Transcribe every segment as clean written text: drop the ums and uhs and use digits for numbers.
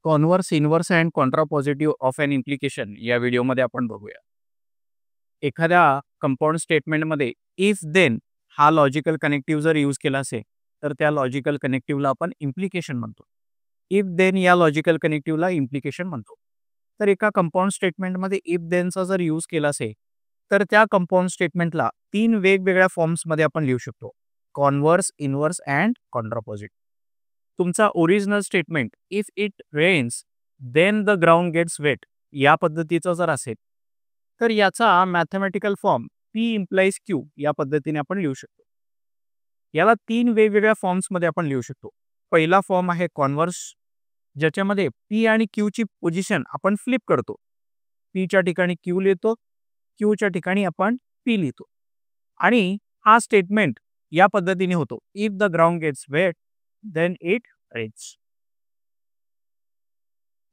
Converse, inverse and contrapositive of an implication या व्हिडिओमध्ये आपण बघूया. एखाद्या कंपाऊंड स्टेटमेंटमध्ये इफ देन हा लॉजिकल कनेक्टिव्ह जर यूज केला असेल तर त्या लॉजिकल कनेक्टिव्हला आपण इम्प्लिकेशन म्हणतो. इफ देन या लॉजिकल कनेक्टिव्हला इम्प्लिकेशन म्हणतो. तर एका कंपाऊंड स्टेटमेंटमध्ये इफ देनचा जर यूज केला असेल तर त्या कंपाऊंड स्टेटमेंटला 3 वेगवेगळ्या फॉर्म्समध्ये आपण लिहू शकतो. Converse, inverse and contrapositive. तुमचा original statement if it rains then the ground gets wet या पद्धतीचा जर असेल तर याचा mathematical form P implies Q या पद्धतीने आपण लिहू शकतो. याला 3 वेगवेगळ्या फॉर्म्समध्ये आपण लिहू शकतो. पहिला फॉर्म आहे कॉन्व्हर्स, ज्याच्यामध्ये पी आणि क्यूची पोझिशन आपण फ्लिप करतो. पीच्या ठिकाणी क्यू लिहितो, क्यूच्या ठिकाणी आपण पी लिहितो आणि हा स्टेटमेंट या पद्धतीने होतो. If the ground gets wet then it rains.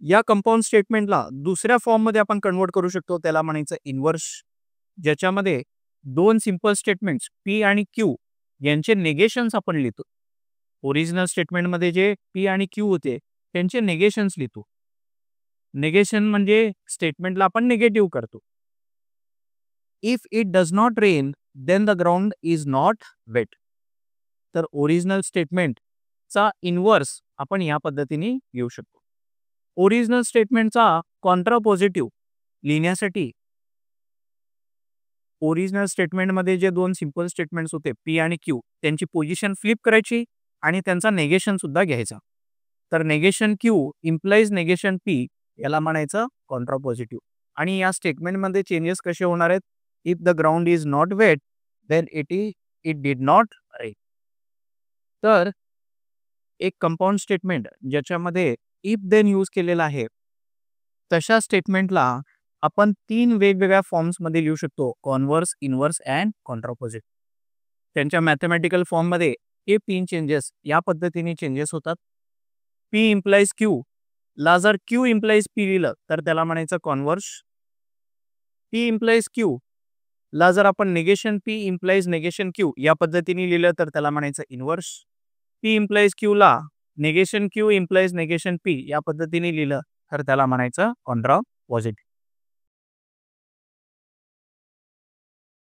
या कंपाऊंड स्टेटमेंटला दुसऱ्या फॉर्ममध्ये आपण कन्वर्ट करू शकतो. त्याला म्हणायचं इन्व्हर्स, ज्याच्यामध्ये 2 सिंपल स्टेटमेंट्स पी आणि क्यू यांचे नेगेशन्स आपण लिहितो. ओरिजिनल स्टेटमेंटमध्ये जे पी आणि क्यू होते त्यांचे नेगेशन्स लिहितो. नेगेशन म्हणजे स्टेटमेंटला आपण निगेटिव्ह करतो. If it does not rain then the ground is not wet. तर ओरिजिनल स्टेटमेंटचा इन्व्हर्स आपण या पद्धतीने लिहू शकतो. ओरिजिनल स्टेटमेंटचा कॉन्ट्रापॉझिटिव्ह लिहिण्यासाठी ओरिजिनल स्टेटमेंटमध्ये जे 2 सिंपल स्टेटमेंट्स होते पी आणि क्यू त्यांची पोझिशन फ्लिप करायची आणि त्यांचा नेगेशन सुद्धा घ्यायचा. तर negation Q implies negation P याला म्हणायचं कॉन्ट्रापॉझिटिव्ह. आणि या स्टेटमेंटमध्ये चेंजेस कसे होणार आहेत? If the ground is not wet then it did not rain. तर एक कंपाऊंड स्टेटमेंट ज्याच्यामध्ये इफ देन यूज केलेला आहे तशा स्टेटमेंटला आपण 3 वेगवेगळ्या फॉर्म्समध्ये लिहू शकतो. Converse, inverse and contrapositive. त्यांच्या मॅथमॅटिकल फॉर्ममध्ये हे 3 चेंजेस या पद्धतीने चेंजेस होतात. पी इम्प्लाइज क्यू ला जर क्यू इम्प्लाइज पी लिहिलं तर त्याला म्हणायचं कॉन्व्हर्स. पी इम्प्लाइज क्यू ला जर आपण negation P implies negation Q या पद्धतीने लिहिलं तर त्याला म्हणायचं इन्व्हर्स. पी इम्प्लाइज क्यू ला negation Q implies negation P या पद्धतीने लिहिलं तर त्याला म्हणायचं कॉन्ट्रापॉझिटिव्ह.